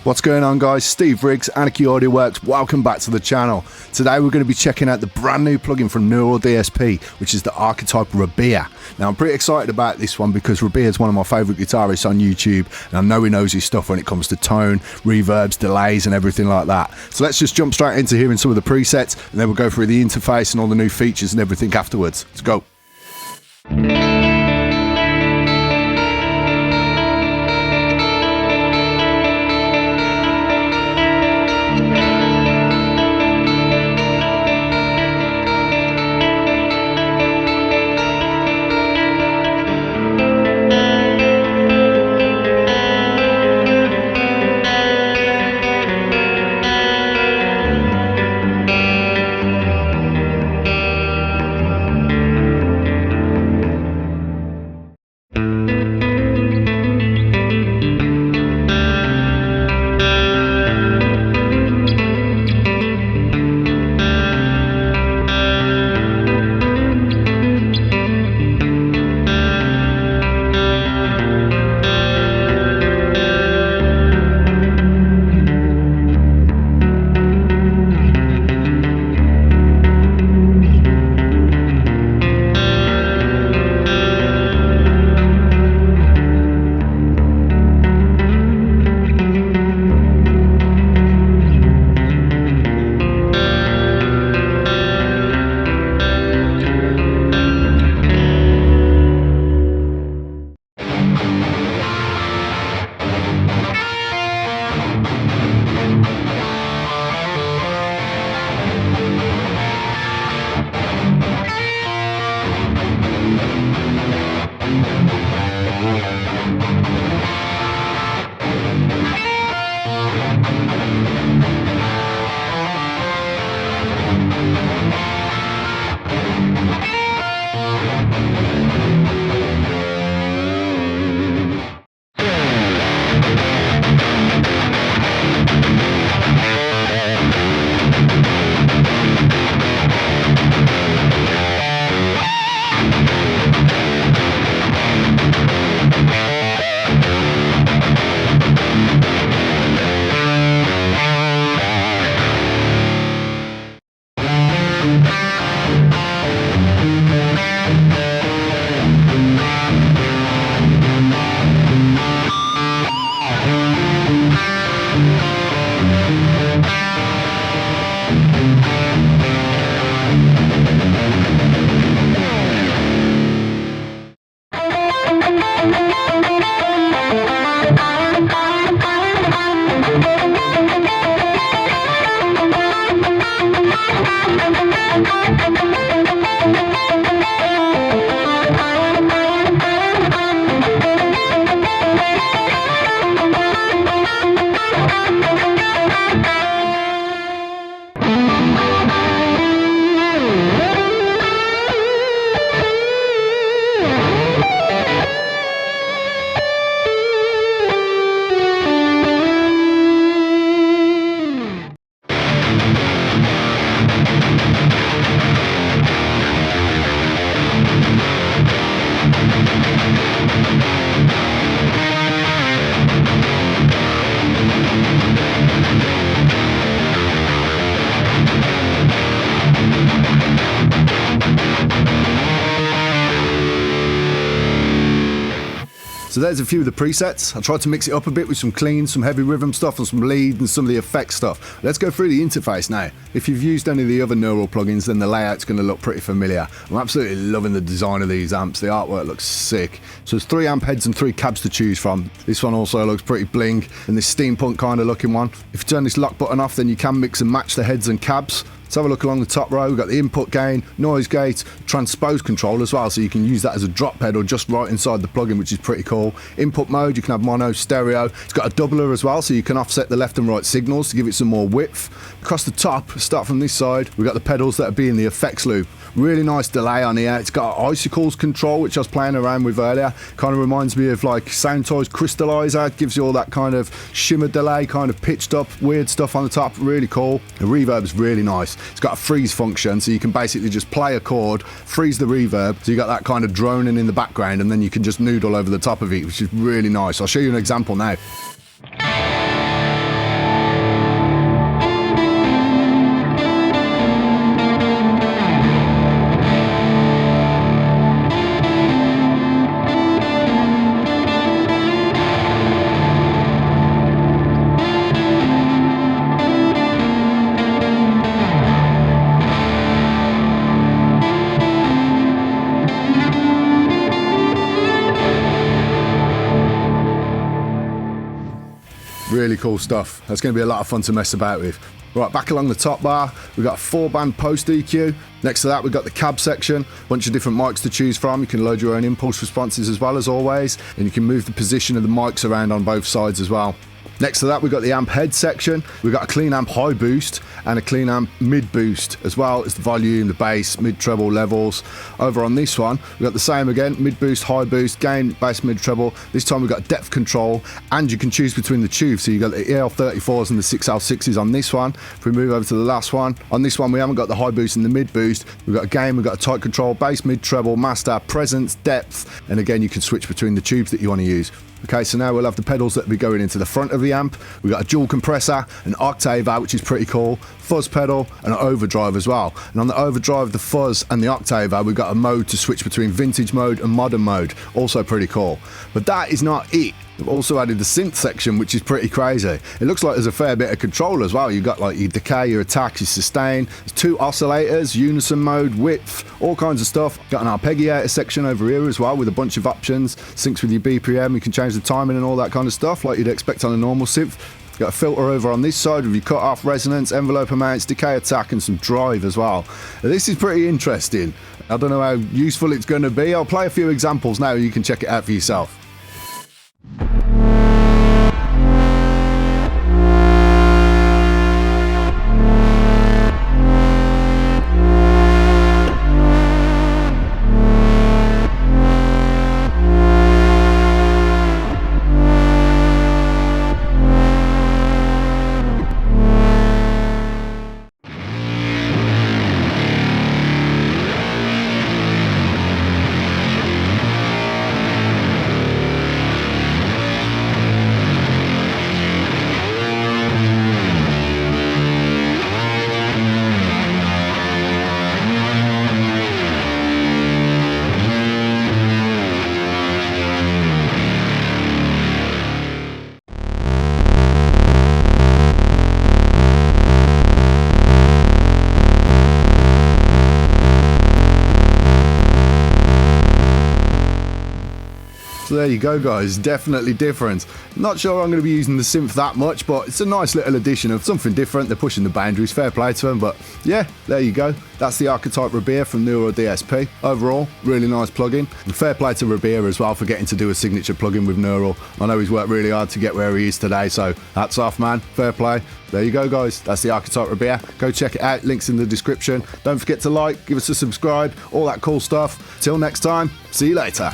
What's going on, guys? Steve Riggs, Anarchy Audio Works. Welcome back to the channel. Today we're going to be checking out the brand new plugin from Neural DSP, which is the Archetype Rabea. Now I'm pretty excited about this one because Rabea is one of my favourite guitarists on YouTube, and I know he knows his stuff when it comes to tone, reverbs, delays and everything like that. So let's just jump straight into hearing some of the presets, and then we'll go through the interface and all the new features and everything afterwards. Let's go. So there's a few of the presets. I tried to mix it up a bit with some clean, some heavy rhythm stuff and some lead and some of the effect stuff. Let's go through the interface now. If you've used any of the other Neural plugins, then the layout's going to look pretty familiar. I'm absolutely loving the design of these amps. The artwork looks sick. So there's 3 amp heads and 3 cabs to choose from. This one also looks pretty bling, and this steampunk kind of looking one. If you turn this lock button off, then you can mix and match the heads and cabs. Let's have a look along the top row. We've got the input gain, noise gate, transpose control as well, so you can use that as a drop pedal just right inside the plugin, which is pretty cool. Input mode, you can have mono, stereo. It's got a doubler as well, so you can offset the left and right signals to give it some more width. Across the top, start from this side, we've got the pedals that are being the effects loop. Really nice delay on here. It's got icicles control, which I was playing around with earlier. Kind of reminds me of like Soundtoys Crystallizer. Gives you all that kind of shimmer delay, kind of pitched up, weird stuff on the top. Really cool. The reverb's really nice. It's got a freeze function, so you can basically just play a chord, freeze the reverb, so you got that kind of droning in the background, and then you can just noodle over the top of it, which is really nice. I'll show you an example now. Really cool stuff. That's going to be a lot of fun to mess about with. Right, back along the top bar, we've got a 4-band post EQ. Next to that, we've got the cab section, a bunch of different mics to choose from. You can load your own impulse responses as well, as always, and you can move the position of the mics around on both sides as well. Next to that, we've got the amp head section. We've got a clean amp high boost and a clean amp mid boost, as well as the volume, the bass, mid treble levels. Over on this one, we've got the same again, mid boost, high boost, gain, bass, mid treble. This time we've got depth control, and you can choose between the tubes. So you've got the EL34s and the 6L6s on this one. If we move over to the last one, on this one we haven't got the high boost and the mid boost. We've got a gain, we've got a tight control, bass, mid treble, master, presence, depth, and again you can switch between the tubes that you want to use. Okay, so now we'll have the pedals that will be going into the front of the amp. We've got a dual compressor, an octave out, which is pretty cool, fuzz pedal, and an overdrive as well. And on the overdrive, the fuzz, and the octave out, we've got a mode to switch between vintage mode and modern mode. Also pretty cool. But that is not it. We've also added the synth section, which is pretty crazy. It looks like there's a fair bit of control as well. You've got like your decay, your attack, your sustain. There's 2 oscillators, unison mode, width, all kinds of stuff. Got an arpeggiator section over here as well with a bunch of options. Syncs with your BPM. You can change the timing and all that kind of stuff like you'd expect on a normal synth. Got a filter over on this side with your cut-off, resonance, envelope amounts, decay, attack, and some drive as well. Now, this is pretty interesting. I don't know how useful it's going to be. I'll play a few examples now and you can check it out for yourself. So there you go, guys, definitely different. Not sure I'm going to be using the synth that much, but it's a nice little addition of something different. They're pushing the boundaries, fair play to them. But yeah, there you go. That's the Archetype Rabea from Neuro DSP. Overall, really nice plugin. And fair play to Rabea as well for getting to do a signature plugin with Neural. I know he's worked really hard to get where he is today, so hats off, man. Fair play. There you go, guys. That's the Archetype Rabea. Go check it out. Links in the description. Don't forget to like, give us a subscribe, all that cool stuff. Till next time, see you later.